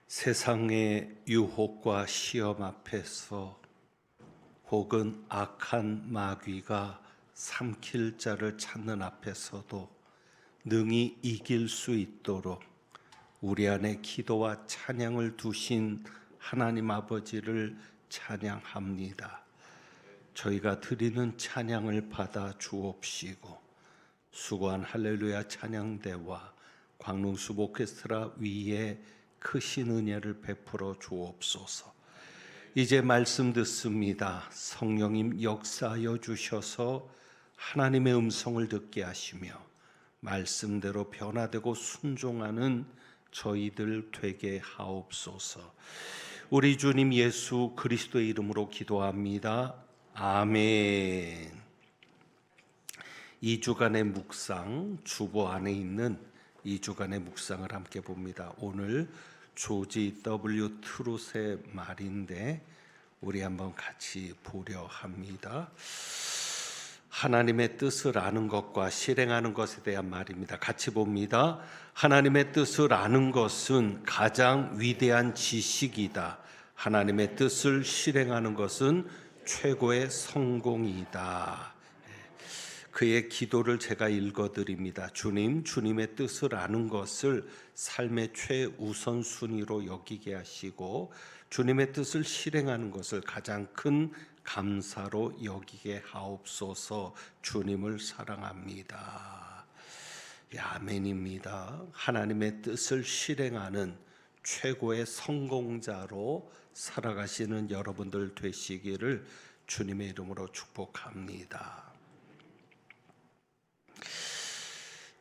세상의 유혹과 시험 앞에서 혹은 악한 마귀가 삼킬 자를 찾는 앞에서도 능히 이길 수 있도록 우리 안에 기도와 찬양을 두신 하나님 아버지를 찬양합니다. 저희가 드리는 찬양을 받아 주옵시고 수고한 할렐루야 찬양대와 광릉수 오케스트라 위에 크신 은혜를 베풀어 주옵소서. 이제 말씀 듣습니다. 성령님 역사하여 주셔서 하나님의 음성을 듣게 하시며 말씀대로 변화되고 순종하는 저희들 되게 하옵소서. 우리 주님 예수 그리스도의 이름으로 기도합니다. 아멘. 2주간의 묵상, 주보 안에 있는 2주간의 묵상을 함께 봅니다. 오늘 조지 W. 트롯의 말인데 우리 한번 같이 보려 합니다. 하나님의 뜻을 아는 것과 실행하는 것에 대한 말입니다. 같이 봅니다. 하나님의 뜻을 아는 것은 가장 위대한 지식이다. 하나님의 뜻을 실행하는 것은 최고의 성공이다. 그의 기도를 제가 읽어드립니다. 주님, 주님의 뜻을 아는 것을 삶의 최우선순위로 여기게 하시고 주님의 뜻을 실행하는 것을 가장 큰 감사로 여기게 하옵소서. 주님을 사랑합니다. 아멘입니다. 하나님의 뜻을 실행하는 최고의 성공자로 살아가시는 여러분들 되시기를 주님의 이름으로 축복합니다.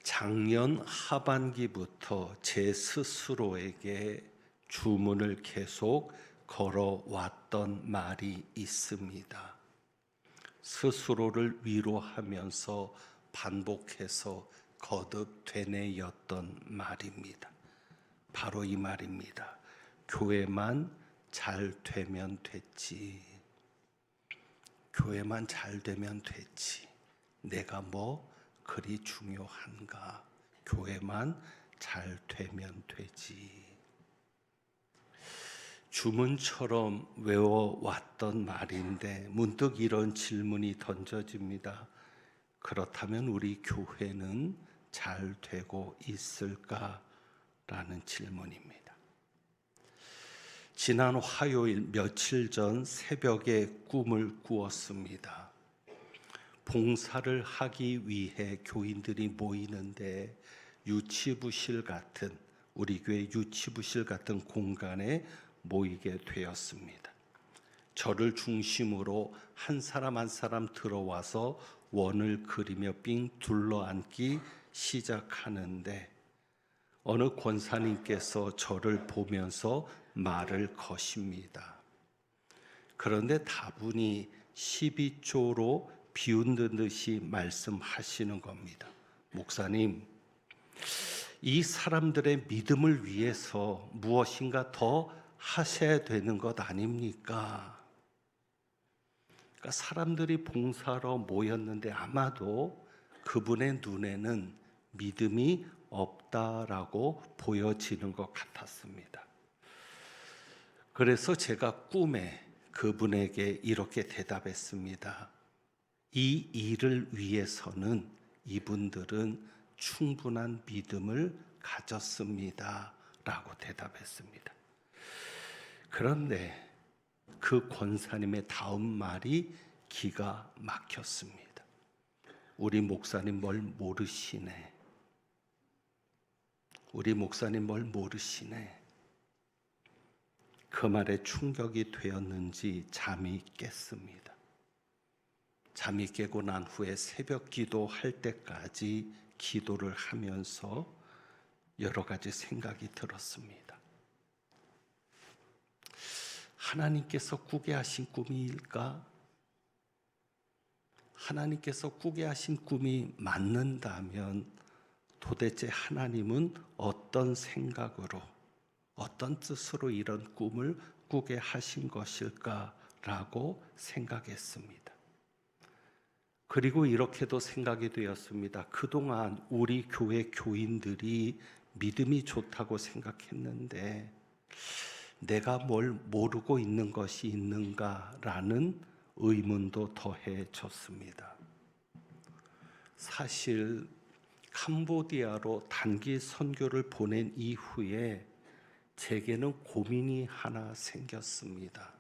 작년 하반기부터 제 스스로에게 주문을 계속 걸어왔던 말이 있습니다. 스스로를 위로하면서 반복해서 거듭 되뇌었던 말입니다. 바로 이 말입니다. 교회만 잘 되면 됐지. 교회만 잘 되면 됐지. 내가 뭐 그리 중요한가? 교회만 잘 되면 되지. 주문처럼 외워왔던 말인데 문득 이런 질문이 던져집니다. 그렇다면 우리 교회는 잘 되고 있을까라는 질문입니다. 지난 화요일 며칠 전 새벽에 꿈을 꾸었습니다. 봉사를 하기 위해 교인들이 모이는데 유치부실 같은 우리 교회 유치부실 같은 공간에 모이게 되었습니다. 저를 중심으로 한 사람 한 사람 들어와서 원을 그리며 삥 둘러앉기 시작하는데 어느 권사님께서 저를 보면서 말을 거십니다. 그런데 다분히 12조로 비웃는 듯이 말씀하시는 겁니다. 목사님, 이 사람들의 믿음을 위해서 무엇인가 더 하셔야 되는 것 아닙니까? 그러니까 사람들이 봉사로 모였는데 아마도 그분의 눈에는 믿음이 없다라고 보여지는 것 같았습니다. 그래서 제가 꿈에 그분에게 이렇게 대답했습니다. 이 일을 위해서는 이분들은 충분한 믿음을 가졌습니다. 라고 대답했습니다. 그런데 그 권사님의 다음 말이 기가 막혔습니다. 우리 목사님 뭘 모르시네. 우리 목사님 뭘 모르시네. 그 말에 충격이 되었는지 잠이 깼습니다. 잠이 깨고 난 후에 새벽 기도할 때까지 기도를 하면서 여러 가지 생각이 들었습니다. 하나님께서 꾸게 하신 꿈일까? 하나님께서 꾸게 하신 꿈이 맞는다면 도대체 하나님은 어떤 생각으로, 어떤 뜻으로 이런 꿈을 꾸게 하신 것일까라고 생각했습니다. 그리고 이렇게도 생각이 되었습니다. 그동안 우리 교회 교인들이 믿음이 좋다고 생각했는데 내가 뭘 모르고 있는 것이 있는가라는 의문도 더해졌습니다. 사실 캄보디아로 단기 선교를 보낸 이후에 제게는 고민이 하나 생겼습니다.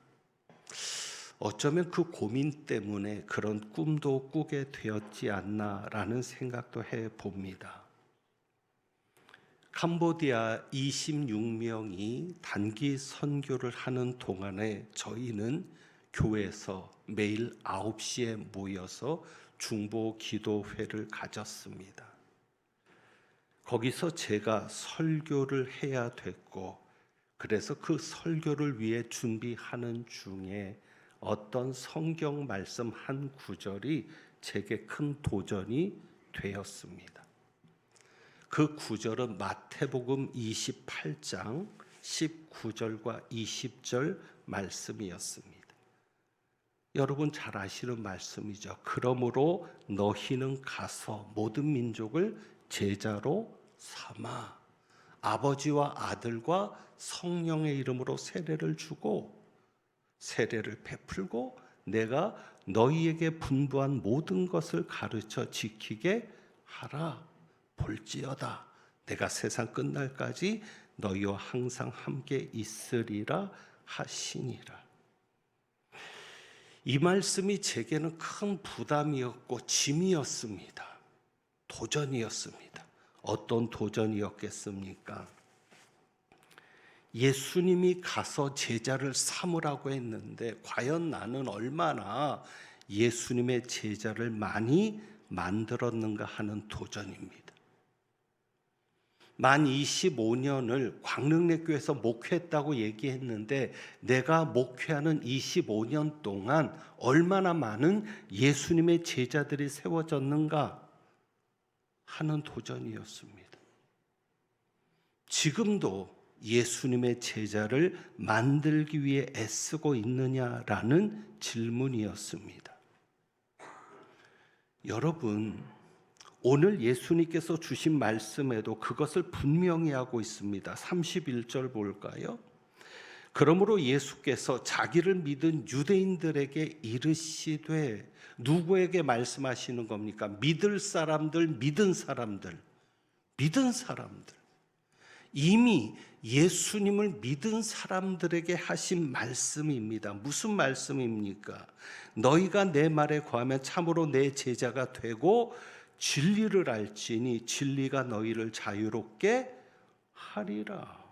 어쩌면 그 고민 때문에 그런 꿈도 꾸게 되었지 않나라는 생각도 해봅니다. 캄보디아 26명이 단기 선교를 하는 동안에 저희는 교회에서 매일 9시에 모여서 중보 기도회를 가졌습니다. 거기서 제가 설교를 해야 됐고, 그래서 그 설교를 위해 준비하는 중에 어떤 성경 말씀 한 구절이 제게 큰 도전이 되었습니다. 그 구절은 마태복음 28장 19절과 20절 말씀이었습니다. 여러분 잘 아시는 말씀이죠. 그러므로 너희는 가서 모든 민족을 제자로 삼아 아버지와 아들과 성령의 이름으로 세례를 주고 세례를 베풀고 내가 너희에게 분부한 모든 것을 가르쳐 지키게 하라. 볼지어다 내가 세상 끝날까지 너희와 항상 함께 있으리라 하시니라. 이 말씀이 제게는 큰 부담이었고 짐이었습니다. 도전이었습니다. 어떤 도전이었겠습니까? 예수님이 가서 제자를 삼으라고 했는데 과연 나는 얼마나 예수님의 제자를 많이 만들었는가 하는 도전입니다. 만 25년을 광릉내교에서 목회했다고 얘기했는데 내가 목회하는 25년 동안 얼마나 많은 예수님의 제자들이 세워졌는가 하는 도전이었습니다. 지금도 예수님의 제자를 만들기 위해 애쓰고 있느냐라는 질문이었습니다. 여러분, 오늘 예수님께서 주신 말씀에도 그것을 분명히 하고 있습니다. 31절 볼까요? 그러므로 예수께서 자기를 믿은 유대인들에게 이르시되, 누구에게 말씀하시는 겁니까? 믿을 사람들, 믿은 사람들. 이미 예수님을 믿은 사람들에게 하신 말씀입니다. 무슨 말씀입니까? 너희가 내 말에 거하면 참으로 내 제자가 되고 진리를 알지니 진리가 너희를 자유롭게 하리라.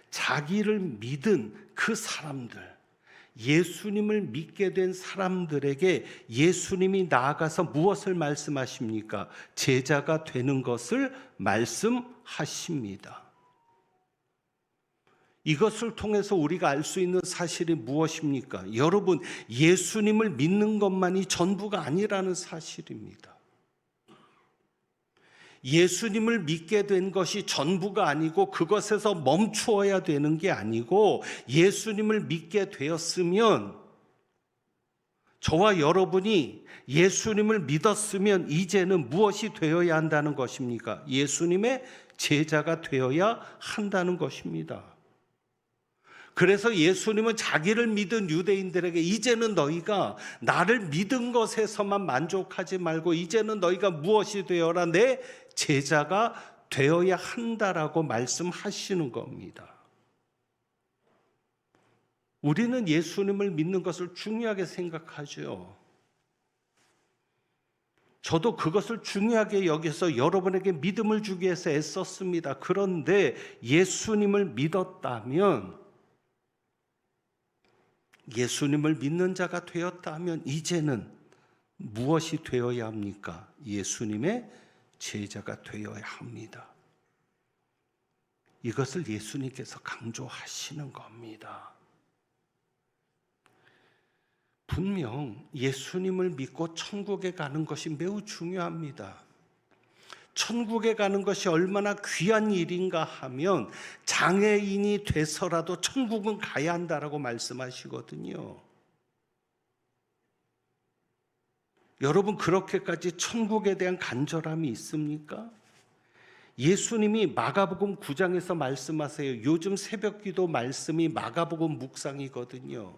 자기를 믿은 그 사람들, 예수님을 믿게 된 사람들에게 예수님이 나아가서 무엇을 말씀하십니까? 제자가 되는 것을 말씀하십니다. 이것을 통해서 우리가 알 수 있는 사실이 무엇입니까? 여러분, 예수님을 믿는 것만이 전부가 아니라는 사실입니다. 예수님을 믿게 된 것이 전부가 아니고 그것에서 멈추어야 되는 게 아니고 예수님을 믿게 되었으면, 저와 여러분이 예수님을 믿었으면 이제는 무엇이 되어야 한다는 것입니까? 예수님의 제자가 되어야 한다는 것입니다. 그래서 예수님은 자기를 믿은 유대인들에게 이제는 너희가 나를 믿은 것에서만 만족하지 말고 이제는 너희가 무엇이 되어라? 내 제자가 되어야 한다라고 말씀하시는 겁니다. 우리는 예수님을 믿는 것을 중요하게 생각하죠. 저도 그것을 중요하게 여겨서 여러분에게 믿음을 주기 위해서 애썼습니다. 그런데 예수님을 믿었다면, 예수님을 믿는 자가 되었다면 이제는 무엇이 되어야 합니까? 예수님의 제자가 되어야 합니다. 이것을 예수님께서 강조하시는 겁니다. 분명 예수님을 믿고 천국에 가는 것이 매우 중요합니다. 천국에 가는 것이 얼마나 귀한 일인가 하면 장애인이 돼서라도 천국은 가야 한다라고 말씀하시거든요. 여러분, 그렇게까지 천국에 대한 간절함이 있습니까? 예수님이 마가복음 9장에서 말씀하세요. 요즘 새벽기도 말씀이 마가복음 묵상이거든요.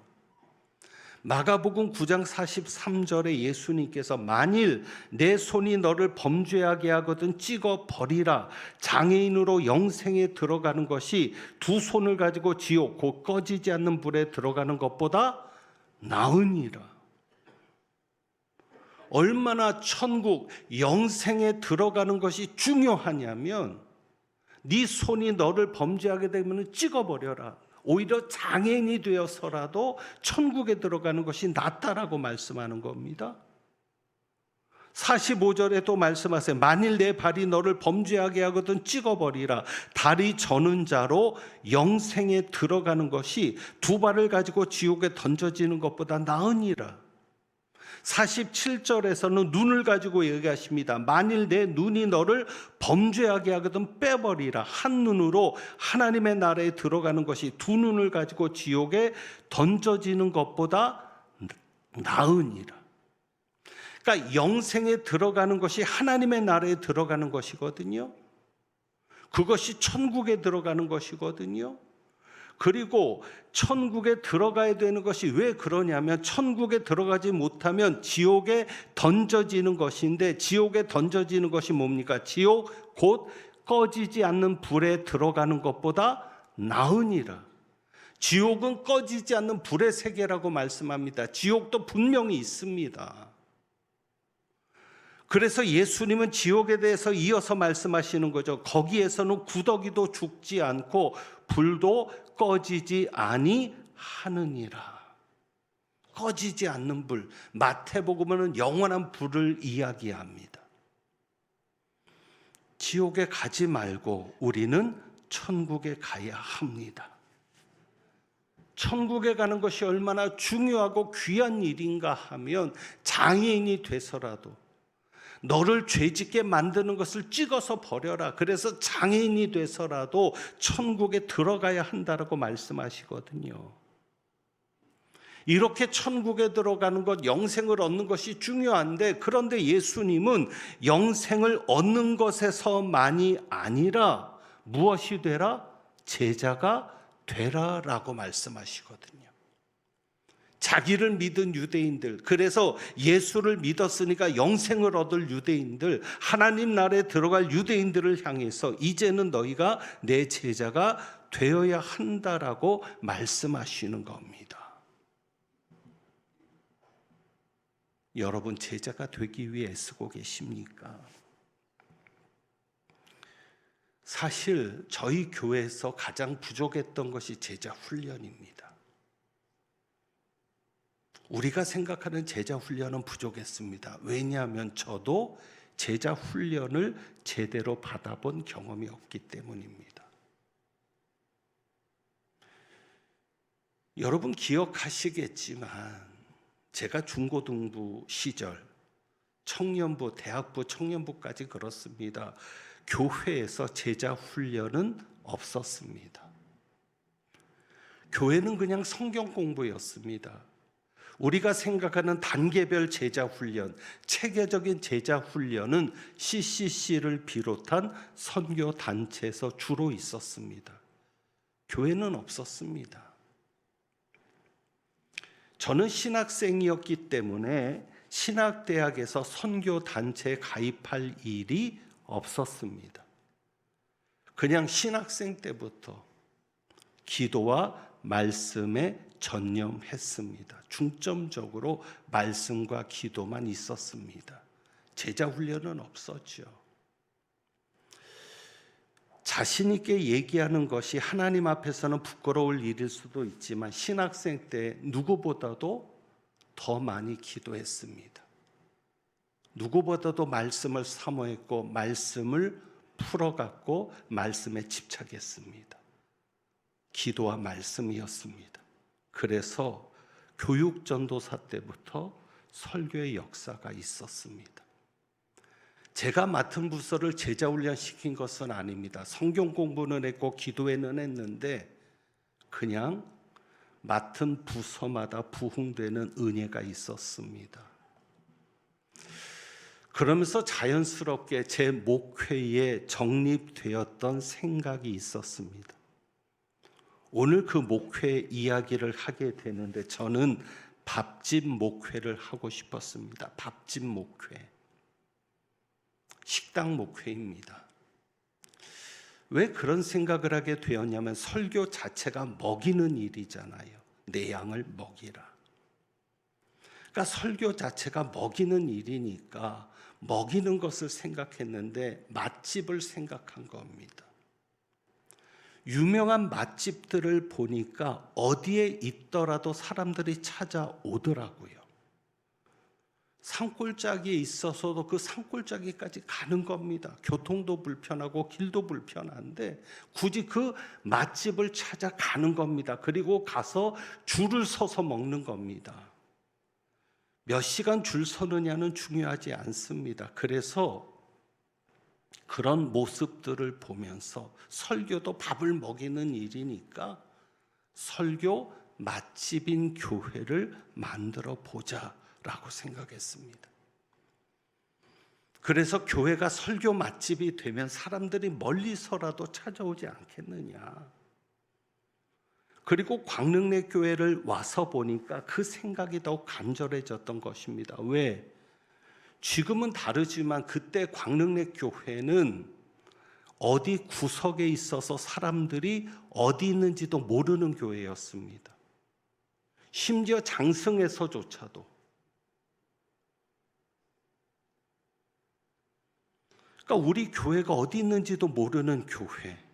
마가복음 9장 43절에 예수님께서 만일 내 손이 너를 범죄하게 하거든 찍어 버리라. 장애인으로 영생에 들어가는 것이 두 손을 가지고 지옥 곧 꺼지지 않는 불에 들어가는 것보다 나으니라. 얼마나 천국 영생에 들어가는 것이 중요하냐면 네 손이 너를 범죄하게 되면 찍어버려라. 오히려 장애인이 되어서라도 천국에 들어가는 것이 낫다라고 말씀하는 겁니다. 45절에 또 말씀하세요. 만일 내 발이 너를 범죄하게 하거든 찍어버리라. 다리 저는 자로 영생에 들어가는 것이 두 발을 가지고 지옥에 던져지는 것보다 나으니라. 47절에서는 눈을 가지고 얘기하십니다. 만일 내 눈이 너를 범죄하게 하거든 빼버리라. 한 눈으로 하나님의 나라에 들어가는 것이 두 눈을 가지고 지옥에 던져지는 것보다 나으니라. 그러니까 영생에 들어가는 것이 하나님의 나라에 들어가는 것이거든요. 그것이 천국에 들어가는 것이거든요. 그리고 천국에 들어가야 되는 것이 왜 그러냐면 천국에 들어가지 못하면 지옥에 던져지는 것인데 지옥에 던져지는 것이 뭡니까? 지옥 곧 꺼지지 않는 불에 들어가는 것보다 나으니라. 지옥은 꺼지지 않는 불의 세계라고 말씀합니다. 지옥도 분명히 있습니다. 그래서 예수님은 지옥에 대해서 이어서 말씀하시는 거죠. 거기에서는 구더기도 죽지 않고 불도 꺼지지 아니하느니라. 꺼지지 않는 불. 마태복음은 영원한 불을 이야기합니다. 지옥에 가지 말고 우리는 천국에 가야 합니다. 천국에 가는 것이 얼마나 중요하고 귀한 일인가 하면 장애인이 돼서라도 너를 죄짓게 만드는 것을 찍어서 버려라. 그래서 장애인이 돼서라도 천국에 들어가야 한다라고 말씀하시거든요. 이렇게 천국에 들어가는 것, 영생을 얻는 것이 중요한데 그런데 예수님은 영생을 얻는 것에서만이 아니라 무엇이 되라? 제자가 되라라고 말씀하시거든요. 자기를 믿은 유대인들, 그래서 예수를 믿었으니까 영생을 얻을 유대인들, 하나님 나라에 들어갈 유대인들을 향해서 이제는 너희가 내 제자가 되어야 한다라고 말씀하시는 겁니다. 여러분 제자가 되기 위해 애쓰고 계십니까? 사실 저희 교회에서 가장 부족했던 것이 제자 훈련입니다. 우리가 생각하는 제자 훈련은 부족했습니다. 왜냐하면 저도 제자 훈련을 제대로 받아본 경험이 없기 때문입니다. 여러분 기억하시겠지만 제가 중고등부 시절 청년부, 대학부, 청년부까지 그렇습니다. 교회에서 제자 훈련은 없었습니다. 교회는 그냥 성경 공부였습니다. 우리가 생각하는 단계별 제자 훈련, 체계적인 제자 훈련은 CCC를 비롯한 선교 단체에서 주로 있었습니다. 교회는 없었습니다. 저는 신학생이었기 때문에 신학대학에서 선교 단체에 가입할 일이 없었습니다. 그냥 신학생 때부터 기도와 말씀에 전념했습니다. 중점적으로 말씀과 기도만 있었습니다. 제자 훈련은 없었죠. 자신 있게 얘기하는 것이 하나님 앞에서는 부끄러울 일일 수도 있지만 신학생 때 누구보다도 더 많이 기도했습니다. 누구보다도 말씀을 사모했고 말씀을 풀어갔고 말씀에 집착했습니다. 기도와 말씀이었습니다. 그래서 교육전도사 때부터 설교의 역사가 있었습니다. 제가 맡은 부서를 제자훈련 시킨 것은 아닙니다. 성경 공부는 했고 기도회는 했는데 그냥 맡은 부서마다 부흥되는 은혜가 있었습니다. 그러면서 자연스럽게 제 목회에 정립되었던 생각이 있었습니다. 오늘 그 목회 이야기를 하게 되는데 저는 밥집 목회를 하고 싶었습니다. 밥집 목회. 식당 목회입니다. 왜 그런 생각을 하게 되었냐면 설교 자체가 먹이는 일이잖아요. 내 양을 먹이라. 그러니까 설교 자체가 먹이는 일이니까 먹이는 것을 생각했는데 맛집을 생각한 겁니다. 유명한 맛집들을 보니까 어디에 있더라도 사람들이 찾아오더라고요. 산골짜기에 있어서도 그 산골짜기까지 가는 겁니다. 교통도 불편하고 길도 불편한데 굳이 그 맛집을 찾아가는 겁니다. 그리고 가서 줄을 서서 먹는 겁니다. 몇 시간 줄 서느냐는 중요하지 않습니다. 그래서 그런 모습들을 보면서 설교도 밥을 먹이는 일이니까 설교 맛집인 교회를 만들어 보자라고 생각했습니다. 그래서 교회가 설교 맛집이 되면 사람들이 멀리서라도 찾아오지 않겠느냐. 그리고 광릉내 교회를 와서 보니까 그 생각이 더욱 간절해졌던 것입니다. 왜? 지금은 다르지만 그때 광릉내 교회는 어디 구석에 있어서 사람들이 어디 있는지도 모르는 교회였습니다. 심지어 장승에서조차도. 그러니까 우리 교회가 어디 있는지도 모르는 교회.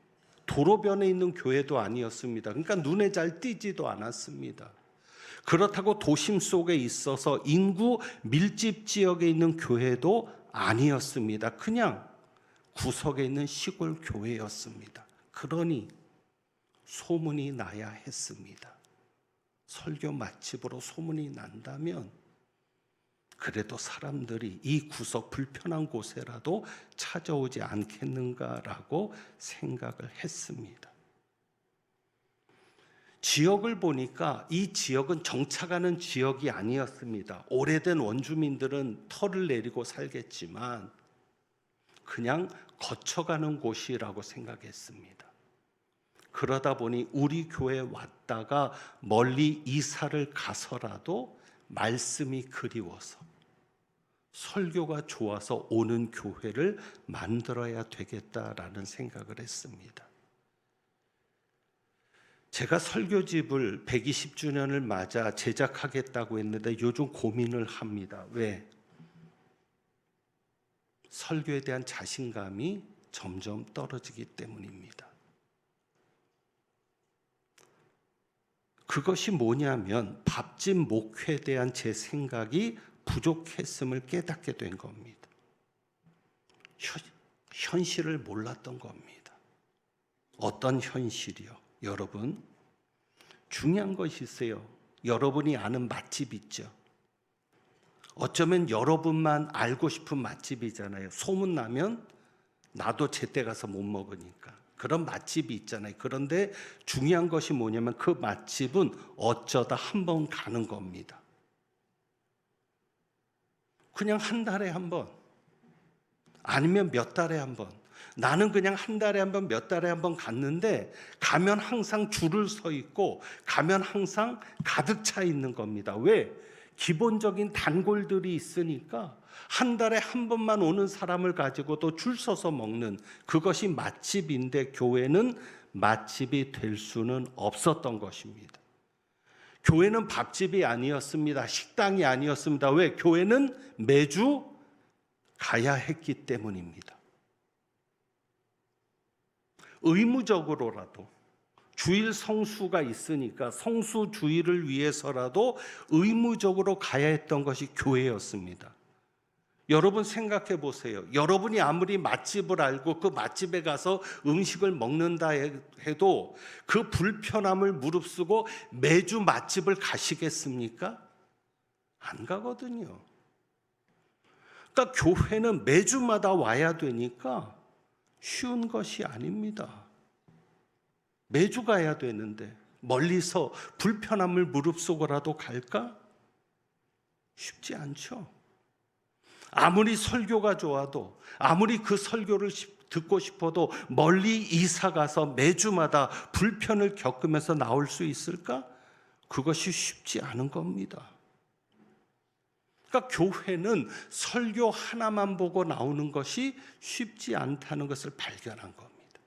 도로변에 있는 교회도 아니었습니다. 그러니까 눈에 잘 띄지도 않았습니다. 그렇다고 도심 속에 있어서 인구 밀집 지역에 있는 교회도 아니었습니다. 그냥 구석에 있는 시골 교회였습니다. 그러니 소문이 나야 했습니다. 설교 맛집으로 소문이 난다면 그래도 사람들이 이 구석 불편한 곳에라도 찾아오지 않겠는가라고 생각을 했습니다. 지역을 보니까 이 지역은 정착하는 지역이 아니었습니다. 오래된 원주민들은 터를 내리고 살겠지만 그냥 거쳐가는 곳이라고 생각했습니다. 그러다 보니 우리 교회에 왔다가 멀리 이사를 가서라도 말씀이 그리워서 설교가 좋아서 오는 교회를 만들어야 되겠다라는 생각을 했습니다. 제가 설교집을 120주년을 맞아 제작하겠다고 했는데 요즘 고민을 합니다. 왜? 설교에 대한 자신감이 점점 떨어지기 때문입니다. 그것이 뭐냐면 밥집 목회에 대한 제 생각이 부족했음을 깨닫게 된 겁니다. 현실을 몰랐던 겁니다. 어떤 현실이요? 여러분, 중요한 것이 있어요. 여러분이 아는 맛집 있죠? 어쩌면 여러분만 알고 싶은 맛집이잖아요. 소문나면 나도 제때 가서 못 먹으니까. 그런 맛집이 있잖아요. 그런데 중요한 것이 뭐냐면 그 맛집은 어쩌다 한 번 가는 겁니다. 그냥 한 달에 한 번, 아니면 몇 달에 한 번. 나는 그냥 한 달에 한 번, 몇 달에 한 번 갔는데 가면 항상 줄을 서 있고 가면 항상 가득 차 있는 겁니다. 왜? 기본적인 단골들이 있으니까 한 달에 한 번만 오는 사람을 가지고도 줄 서서 먹는 그것이 맛집인데 교회는 맛집이 될 수는 없었던 것입니다. 교회는 밥집이 아니었습니다. 식당이 아니었습니다. 왜? 교회는 매주 가야 했기 때문입니다. 의무적으로라도 주일 성수가 있으니까 성수 주일을 위해서라도 의무적으로 가야 했던 것이 교회였습니다. 여러분 생각해 보세요. 여러분이 아무리 맛집을 알고 그 맛집에 가서 음식을 먹는다 해도 그 불편함을 무릅쓰고 매주 맛집을 가시겠습니까? 안 가거든요. 그러니까 교회는 매주마다 와야 되니까 쉬운 것이 아닙니다. 매주 가야 되는데 멀리서 불편함을 무릅쓰고라도 갈까? 쉽지 않죠. 아무리 설교가 좋아도, 아무리 그 설교를 듣고 싶어도 멀리 이사 가서 매주마다 불편을 겪으면서 나올 수 있을까? 그것이 쉽지 않은 겁니다. 그러니까 교회는 설교 하나만 보고 나오는 것이 쉽지 않다는 것을 발견한 겁니다.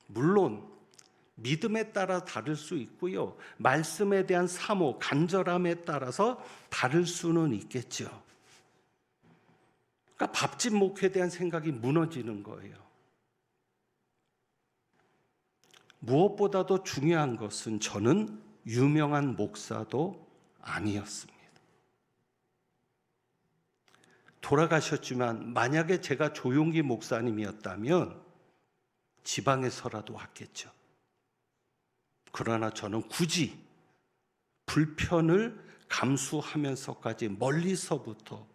물론 믿음에 따라 다를 수 있고요, 말씀에 대한 사모, 간절함에 따라서 다를 수는 있겠죠. 그러니까 밥집 목회에 대한 생각이 무너지는 거예요. 무엇보다도 중요한 것은 저는 유명한 목사도 아니었습니다. 돌아가셨지만 만약에 제가 조용기 목사님이었다면 지방에서라도 왔겠죠. 그러나 저는 굳이 불편을 감수하면서까지 멀리서부터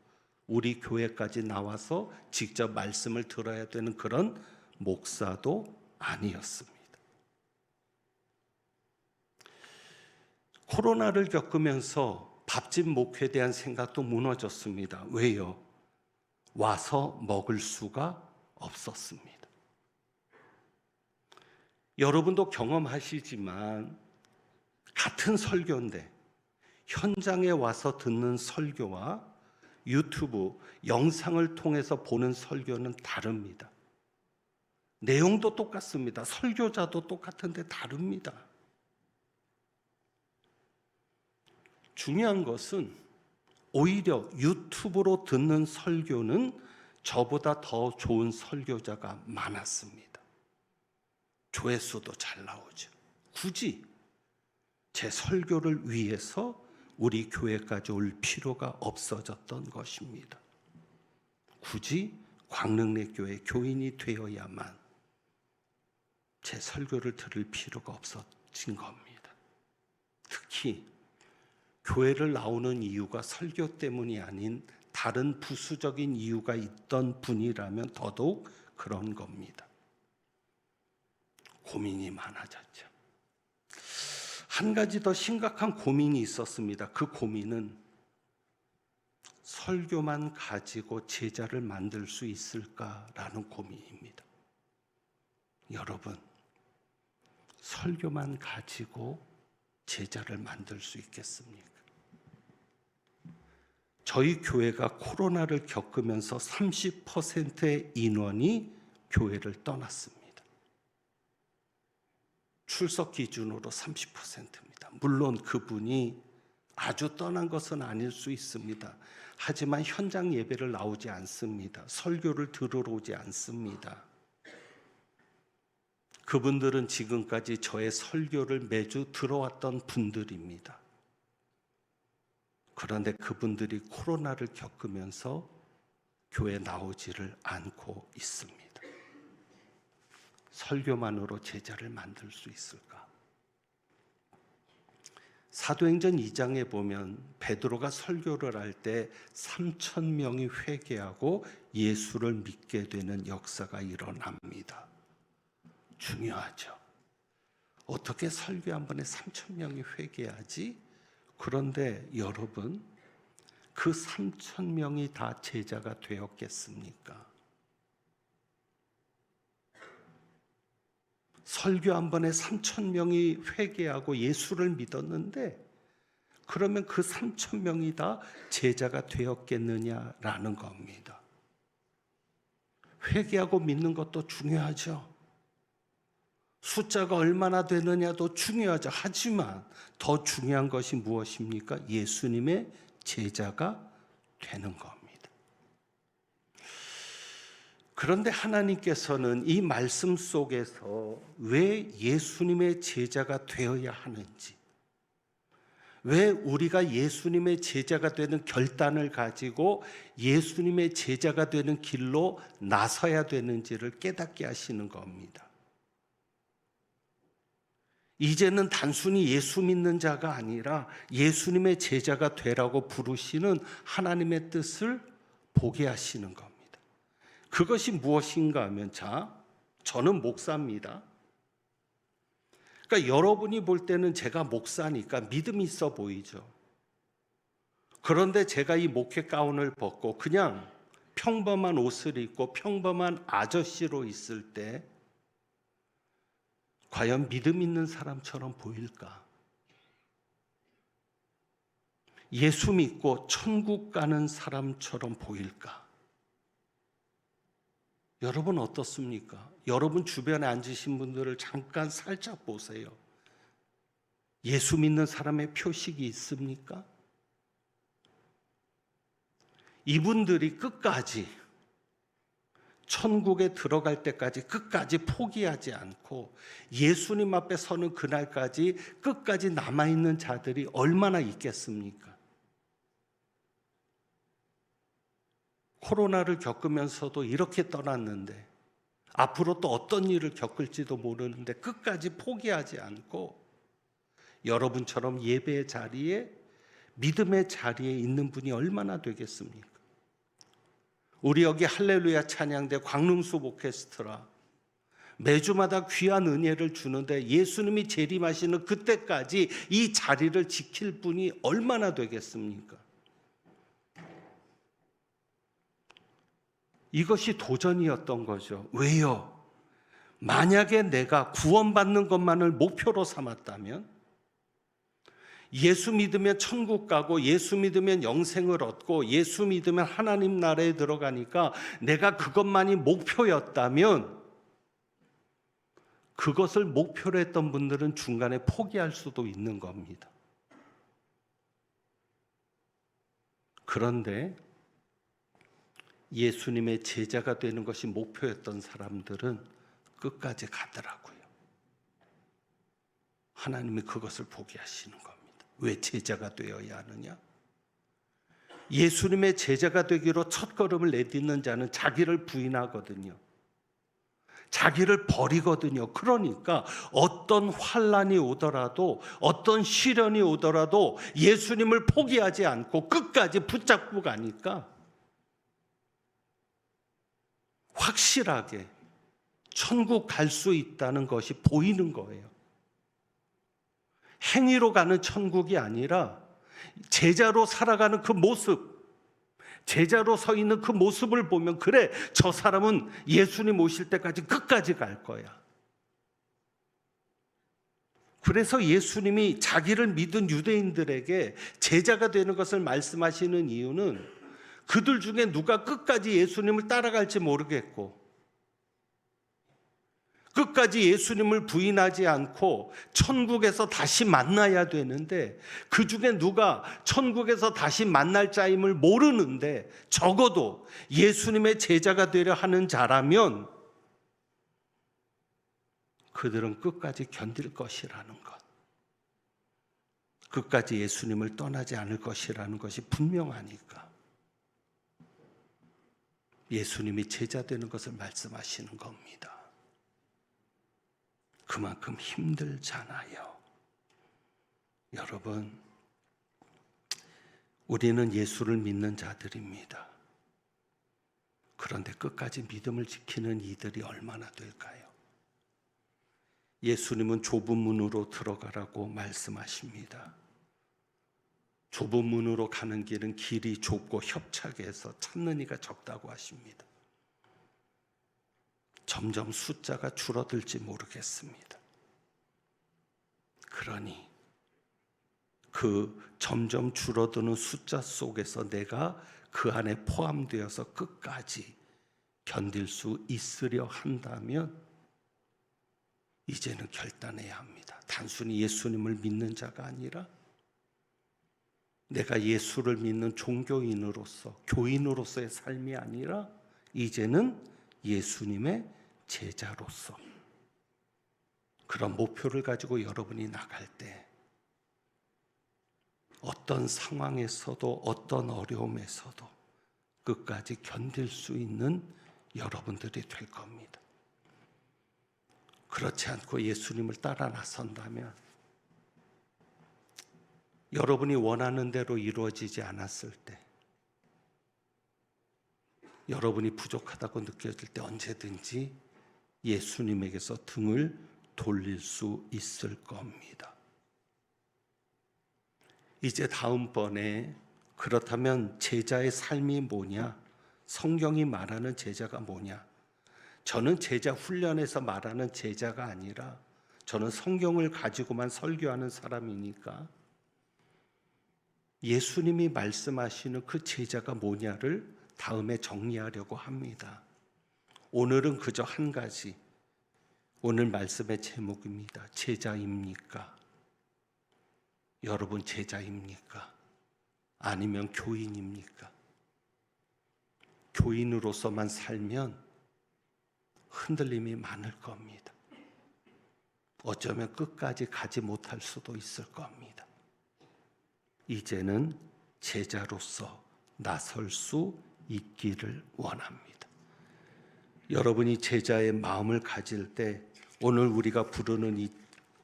우리 교회까지 나와서 직접 말씀을 들어야 되는 그런 목사도 아니었습니다. 코로나를 겪으면서 밥집 목회에 대한 생각도 무너졌습니다. 왜요? 와서 먹을 수가 없었습니다. 여러분도 경험하시지만 같은 설교인데 현장에 와서 듣는 설교와 유튜브 영상을 통해서 보는 설교는 다릅니다. 내용도 똑같습니다. 설교자도 똑같은데 다릅니다. 중요한 것은 오히려 유튜브로 듣는 설교는 저보다 더 좋은 설교자가 많았습니다. 조회수도 잘 나오죠. 굳이 제 설교를 위해서 우리 교회까지 올 필요가 없어졌던 것입니다. 굳이 광릉내교회 교인이 되어야만 제 설교를 들을 필요가 없어진 겁니다. 특히 교회를 나오는 이유가 설교 때문이 아닌 다른 부수적인 이유가 있던 분이라면 더더욱 그런 겁니다. 고민이 많아졌죠. 한 가지 더 심각한 고민이 있었습니다. 그 고민은 설교만 가지고 제자를 만들 수 있을까라는 고민입니다. 여러분, 설교만 가지고 제자를 만들 수 있겠습니까? 저희 교회가 코로나를 겪으면서 30%의 인원이 교회를 떠났습니다. 출석 기준으로 30%입니다. 물론 그분이 아주 떠난 것은 아닐 수 있습니다. 하지만 현장 예배를 나오지 않습니다. 설교를 들으러 오지 않습니다. 그분들은 지금까지 저의 설교를 매주 들어왔던 분들입니다. 그런데 그분들이 코로나를 겪으면서 교회에 나오지를 않고 있습니다. 설교만으로 제자를 만들 수 있을까? 사도행전 2장에 보면 베드로가 설교를 할 때 3,000명이 회개하고 예수를 믿게 되는 역사가 일어납니다. 중요하죠. 어떻게 설교 한 번에 3,000명이 회개하지? 그런데 여러분, 그 3,000명이 다 제자가 되었겠습니까? 설교 한 번에 3,000명이 회개하고 예수를 믿었는데 그러면 그 3,000명이 다 제자가 되었겠느냐라는 겁니다. 회개하고 믿는 것도 중요하죠. 숫자가 얼마나 되느냐도 중요하죠. 하지만 더 중요한 것이 무엇입니까? 예수님의 제자가 되는 겁니다. 그런데 하나님께서는 이 말씀 속에서 왜 예수님의 제자가 되어야 하는지, 왜 우리가 예수님의 제자가 되는 결단을 가지고 예수님의 제자가 되는 길로 나서야 되는지를 깨닫게 하시는 겁니다. 이제는 단순히 예수 믿는 자가 아니라 예수님의 제자가 되라고 부르시는 하나님의 뜻을 보게 하시는 겁니다. 그것이 무엇인가 하면, 저는 목사입니다. 그러니까 여러분이 볼 때는 제가 목사니까 믿음이 있어 보이죠. 그런데 제가 이 목회 가운을 벗고 그냥 평범한 옷을 입고 평범한 아저씨로 있을 때 과연 믿음 있는 사람처럼 보일까? 예수 믿고 천국 가는 사람처럼 보일까? 여러분 어떻습니까? 여러분 주변에 앉으신 분들을 잠깐 살짝 보세요. 예수 믿는 사람의 표식이 있습니까? 이분들이 끝까지 천국에 들어갈 때까지 끝까지 포기하지 않고 예수님 앞에 서는 그날까지 끝까지 남아있는 자들이 얼마나 있겠습니까? 코로나를 겪으면서도 이렇게 떠났는데 앞으로 또 어떤 일을 겪을지도 모르는데 끝까지 포기하지 않고 여러분처럼 예배의 자리에, 믿음의 자리에 있는 분이 얼마나 되겠습니까? 우리 여기 할렐루야 찬양대 광릉숲 오케스트라 매주마다 귀한 은혜를 주는데 예수님이 재림하시는 그때까지 이 자리를 지킬 분이 얼마나 되겠습니까? 이것이 도전이었던 거죠. 왜요? 만약에 내가 구원받는 것만을 목표로 삼았다면, 예수 믿으면 천국 가고 예수 믿으면 영생을 얻고 예수 믿으면 하나님 나라에 들어가니까 내가 그것만이 목표였다면, 그것을 목표로 했던 분들은 중간에 포기할 수도 있는 겁니다. 그런데 예수님의 제자가 되는 것이 목표였던 사람들은 끝까지 가더라고요. 하나님이 그것을 포기하시는 겁니다. 왜 제자가 되어야 하느냐? 예수님의 제자가 되기로 첫걸음을 내딛는 자는 자기를 부인하거든요. 자기를 버리거든요. 그러니까 어떤 환난이 오더라도, 어떤 시련이 오더라도 예수님을 포기하지 않고 끝까지 붙잡고 가니까 확실하게 천국 갈 수 있다는 것이 보이는 거예요. 행위로 가는 천국이 아니라 제자로 살아가는 그 모습, 제자로 서 있는 그 모습을 보면 그래, 저 사람은 예수님 오실 때까지 끝까지 갈 거야. 그래서 예수님이 자기를 믿은 유대인들에게 제자가 되는 것을 말씀하시는 이유는 그들 중에 누가 끝까지 예수님을 따라갈지 모르겠고 끝까지 예수님을 부인하지 않고 천국에서 다시 만나야 되는데, 그 중에 누가 천국에서 다시 만날 자임을 모르는데 적어도 예수님의 제자가 되려 하는 자라면 그들은 끝까지 견딜 것이라는 것, 끝까지 예수님을 떠나지 않을 것이라는 것이 분명하니까 예수님이 제자 되는 것을 말씀하시는 겁니다. 그만큼 힘들잖아요. 여러분, 우리는 예수를 믿는 자들입니다. 그런데 끝까지 믿음을 지키는 이들이 얼마나 될까요? 예수님은 좁은 문으로 들어가라고 말씀하십니다. 좁은 문으로 가는 길은 길이 좁고 협착해서 찾는 이가 적다고 하십니다. 점점 숫자가 줄어들지 모르겠습니다. 그러니 그 점점 줄어드는 숫자 속에서 내가 그 안에 포함되어서 끝까지 견딜 수 있으려 한다면 이제는 결단해야 합니다. 단순히 예수님을 믿는 자가 아니라 내가 예수를 믿는 종교인으로서, 교인으로서의 삶이 아니라 이제는 예수님의 제자로서 그런 목표를 가지고 여러분이 나갈 때 어떤 상황에서도 어떤 어려움에서도 끝까지 견딜 수 있는 여러분들이 될 겁니다. 그렇지 않고 예수님을 따라 나선다면 여러분이 원하는 대로 이루어지지 않았을 때, 여러분이 부족하다고 느껴질 때 언제든지 예수님에게서 등을 돌릴 수 있을 겁니다. 이제 다음번에 그렇다면 제자의 삶이 뭐냐? 성경이 말하는 제자가 뭐냐? 저는 제자 훈련에서 말하는 제자가 아니라 저는 성경을 가지고만 설교하는 사람이니까 예수님이 말씀하시는 그 제자가 뭐냐를 다음에 정리하려고 합니다. 오늘은 그저 한 가지, 오늘 말씀의 제목입니다. 제자입니까? 여러분 제자입니까? 아니면 교인입니까? 교인으로서만 살면 흔들림이 많을 겁니다. 어쩌면 끝까지 가지 못할 수도 있을 겁니다. 이제는 제자로서 나설 수 있기를 원합니다. 여러분이 제자의 마음을 가질 때 오늘 우리가 부르는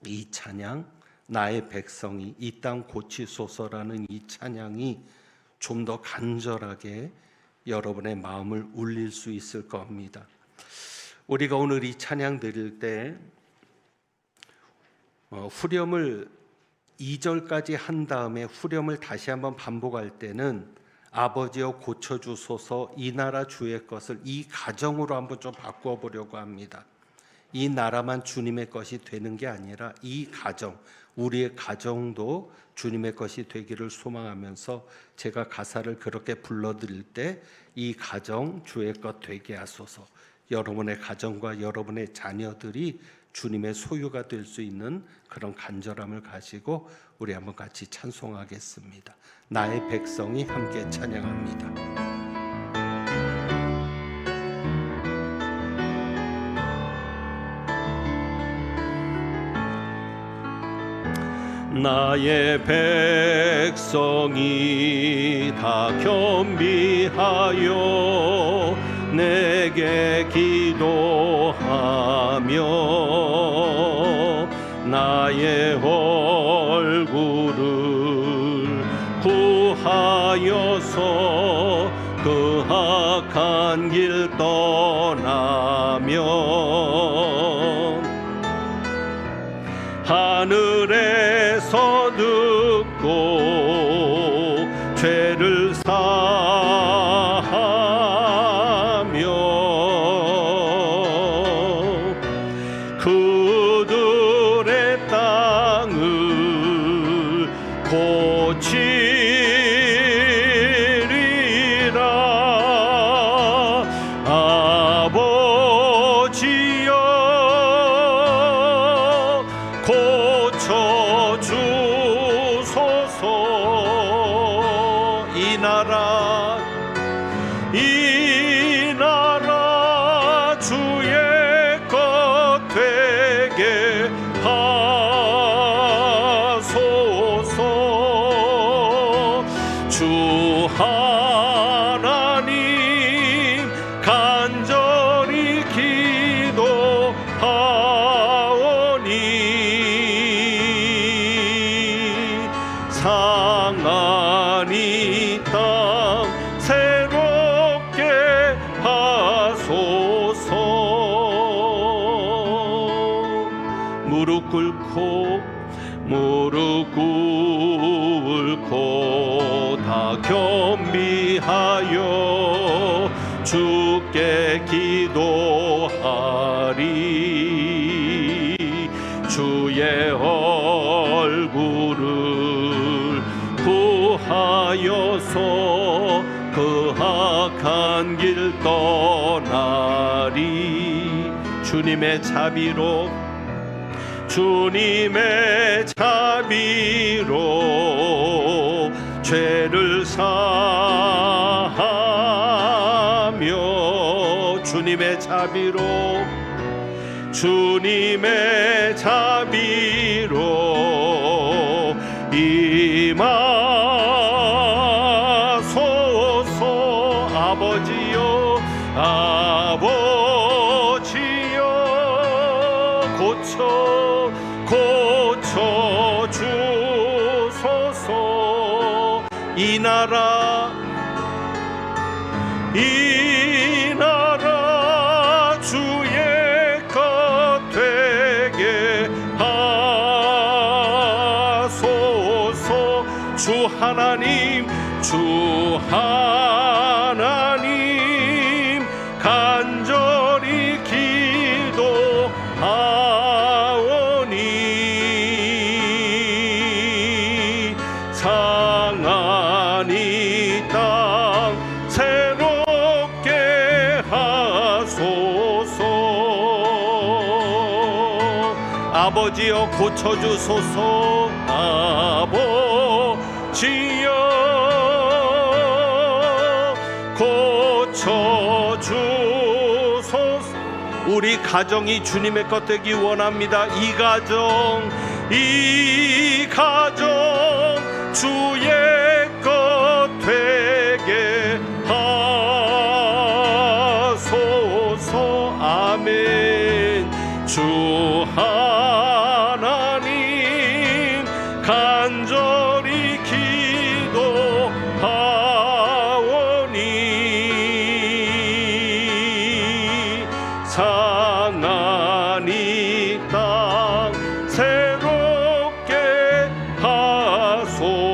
이 찬양, 나의 백성이 이 땅 고치소서라는 이 찬양이 좀 더 간절하게 여러분의 마음을 울릴 수 있을 겁니다. 우리가 오늘 이 찬양 드릴 때 후렴을 2절까지 한 다음에 후렴을 다시 한번 반복할 때는 아버지여 고쳐주소서 이 나라 주의 것을 이 가정으로 한번 좀 바꾸어 보려고 합니다. 이 나라만 주님의 것이 되는 게 아니라 이 가정, 우리의 가정도 주님의 것이 되기를 소망하면서 제가 가사를 그렇게 불러드릴 때 이 가정 주의 것 되게 하소서. 여러분의 가정과 여러분의 자녀들이 주님의 소유가 될 수 있는 그런 간절함을 가지고 우리 한번 같이 찬송하겠습니다. 나의 백성이 함께 찬양합니다. 나의 백성이 다 겸비하여 내게 기도하며 나의 얼굴을 구하여서 그 악한 길 떠나면 하늘에서 듣고 죄를 사하며 그들의 땅을 고치리라. 아버지여 고쳐주소서. 이 나라 주의 것 되게 하소서. 주 하나님 간절히 기도하오니 상한 이 땅 새롭게 하소서. 무릎 꿇고 다 겸비하여 주께 기도하리. 주의 얼굴을 구하여서 그 악한 길 떠나리. 주님의 자비로 죄를 사하며 주님의 자비로 임하소서. 아버지여 고쳐주소서. 이 나라 주의 것 되게 하소서. 주 주 하나님 간절히 기도하오니 상한 이 땅 새롭게 하소서. 아버지여 고쳐주소서. 아버지여 고쳐주소서. 우리 가정이 주님의 것 되기 원합니다. 이 가정 주의 것 되게 하소서. 아멘. 주 하나님 간절히 기도하오니 상한 이 땅 새롭게 하소서.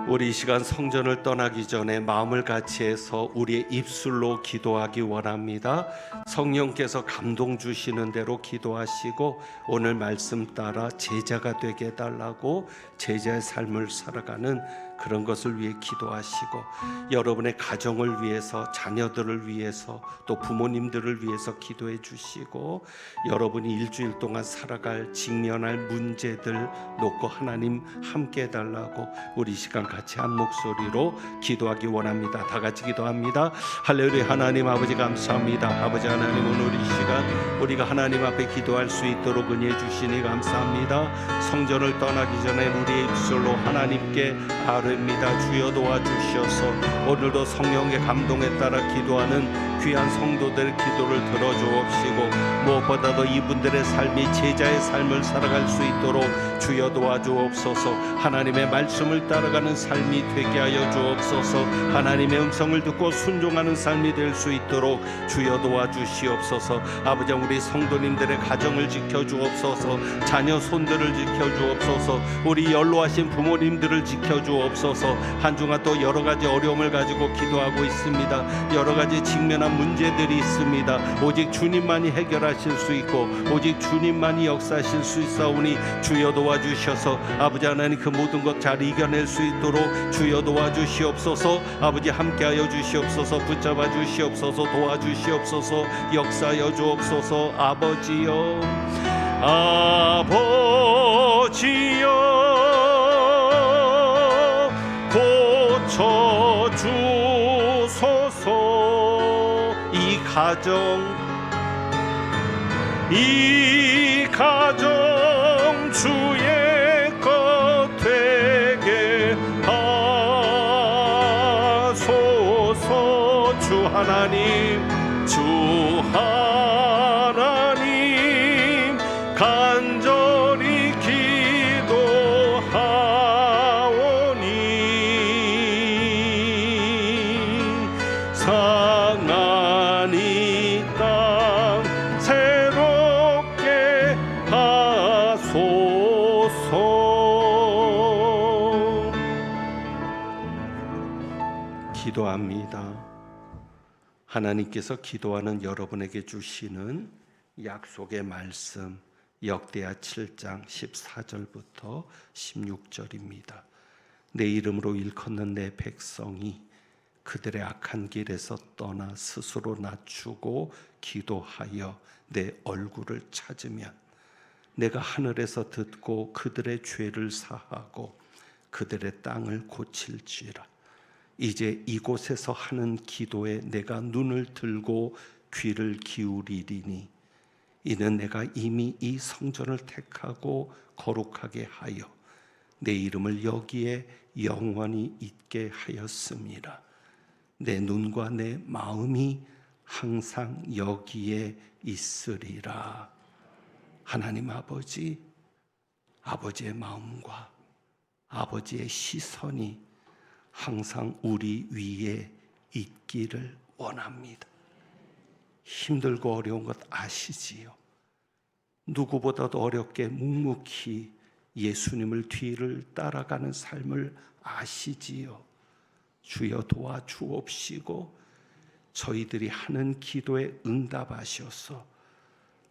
우리 이 시간 성전을 떠나기 전에 마음을 같이 해서 우리의 입술로 기도하기 원합니다. 성령께서 감동 주시는 대로 기도하시고 오늘 말씀 따라 제자가 되게 해달라고 제자의 삶을 살아가는 그런 것을 위해 기도하시고 여러분의 가정을 위해서, 자녀들을 위해서, 또 부모님들을 위해서 기도해 주시고 여러분이 일주일 동안 살아갈 직면할 문제들 놓고 하나님 함께 해달라고 우리 시간 같이 한 목소리로 기도하기 원합니다. 다 같이 기도합니다. 할렐루야. 하나님 아버지 감사합니다. 아버지 하나님, 오늘 이 시간 우리가 하나님 앞에 기도할 수 있도록 은혜해 주시니 감사합니다. 성전을 떠나기 전에 우리의 입술로 하나님께 아뢰입니다. 주여 도와주시어서 오늘도 성령의 감동에 따라 기도하는 귀한 성도들의 기도를 들어주옵시고 무엇보다도 이분들의 삶이 제자의 삶을 살아갈 수 있도록 주여 도와주옵소서. 하나님의 말씀을 따라가는 삶이 되게 하여 주옵소서. 하나님의 음성을 듣고 순종하는 삶이 될 수 있도록 주여 도와주시옵소서. 아버지, 우리 성도님들의 가정을 지켜주옵소서. 자녀 손들을 지켜주옵소서. 우리 연로하신 부모님들을 지켜주옵소서. 한 주간 또 여러 가지 어려움을 가지고 기도하고 있습니다. 여러 가지 직면한 문제들이 있습니다. 오직 주님만이 해결하실 수 있고 오직 주님만이 역사하실 수 있사오니 주여 도와주셔서 아버지 하나님 그 모든 것 잘 이겨낼 수 있도록 주여 도와주시옵소서. 아버지 함께하여 주시옵소서. 붙잡아 주시옵소서. 도와주시옵소서. 역사하여 주옵소서. 아버지여, 아버지여 고쳐주소서. 이 가정 주의 것 되게 하소서. 주 하나님 간절히 기도하오니 상한 이 땅 새롭게 하소서. 기도합니다. 하나님께서 기도하는 여러분에게 주시는 약속의 말씀 역대하 7장 14절부터 16절입니다. 내 이름으로 일컫는 내 백성이 그들의 악한 길에서 떠나 스스로 낮추고 기도하여 내 얼굴을 찾으면 내가 하늘에서 듣고 그들의 죄를 사하고 그들의 땅을 고칠지라. 이제 이곳에서 하는 기도에 내가 눈을 들고 귀를 기울이리니 이는 내가 이미 이 성전을 택하고 거룩하게 하여 내 이름을 여기에 영원히 있게 하였습니다. 내 눈과 내 마음이 항상 여기에 있으리라. 하나님 아버지, 아버지의 마음과 아버지의 시선이 항상 우리 위에 있기를 원합니다. 힘들고 어려운 것 아시지요? 누구보다도 어렵게 묵묵히 예수님을 뒤를 따라가는 삶을 아시지요. 주여 도와주옵시고 저희들이 하는 기도에 응답하셔서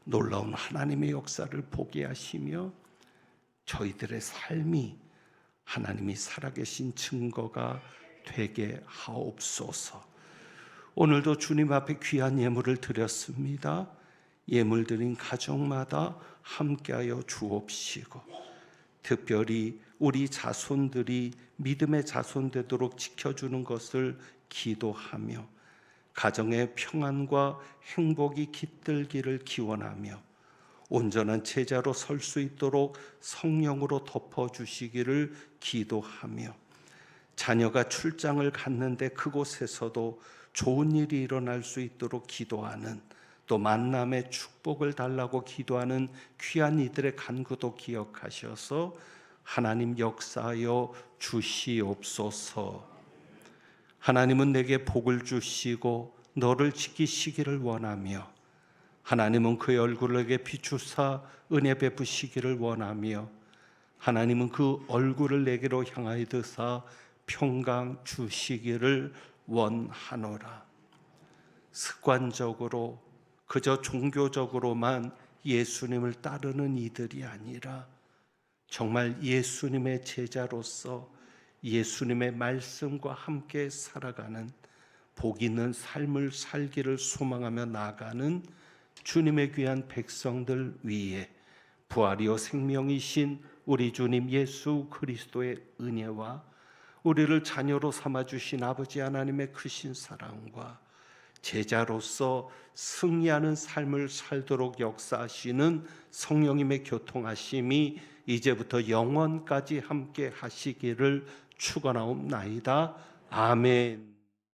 놀라운 하나님의 역사를 보게 하시며 저희들의 삶이 하나님이 살아계신 증거가 되게 하옵소서. 오늘도 주님 앞에 귀한 예물을 드렸습니다. 예물 드린 가정마다 함께하여 주옵시고 특별히 우리 자손들이 믿음의 자손 되도록 지켜주는 것을 기도하며 가정의 평안과 행복이 깃들기를 기원하며 온전한 제자로 설 수 있도록 성령으로 덮어주시기를 기도하며 자녀가 출장을 갔는데 그곳에서도 좋은 일이 일어날 수 있도록 기도하는 또 만남의 축복을 달라고 기도하는 귀한 이들의 간구도 기억하셔서 하나님 역사하여 주시옵소서. 하나님은 내게 복을 주시고 너를 지키시기를 원하며 하나님은 그의 얼굴을 내게 비추사 은혜 베푸시기를 원하며 하나님은 그 얼굴을 내게로 향하여 드사 평강 주시기를 원하노라. 습관적으로 그저 종교적으로만 예수님을 따르는 이들이 아니라 정말 예수님의 제자로서 예수님의 말씀과 함께 살아가는 복 있는 삶을 살기를 소망하며 나아가는 주님의 귀한 백성들 위에 부활이요 생명이신 우리 주님 예수 그리스도의 은혜와 우리를 자녀로 삼아주신 아버지 하나님의 크신 사랑과 제자로서 승리하는 삶을 살도록 역사하시는 성령님의 교통하심이 이제부터 영원까지 함께 하시기를 축원하옵나이다. 아멘.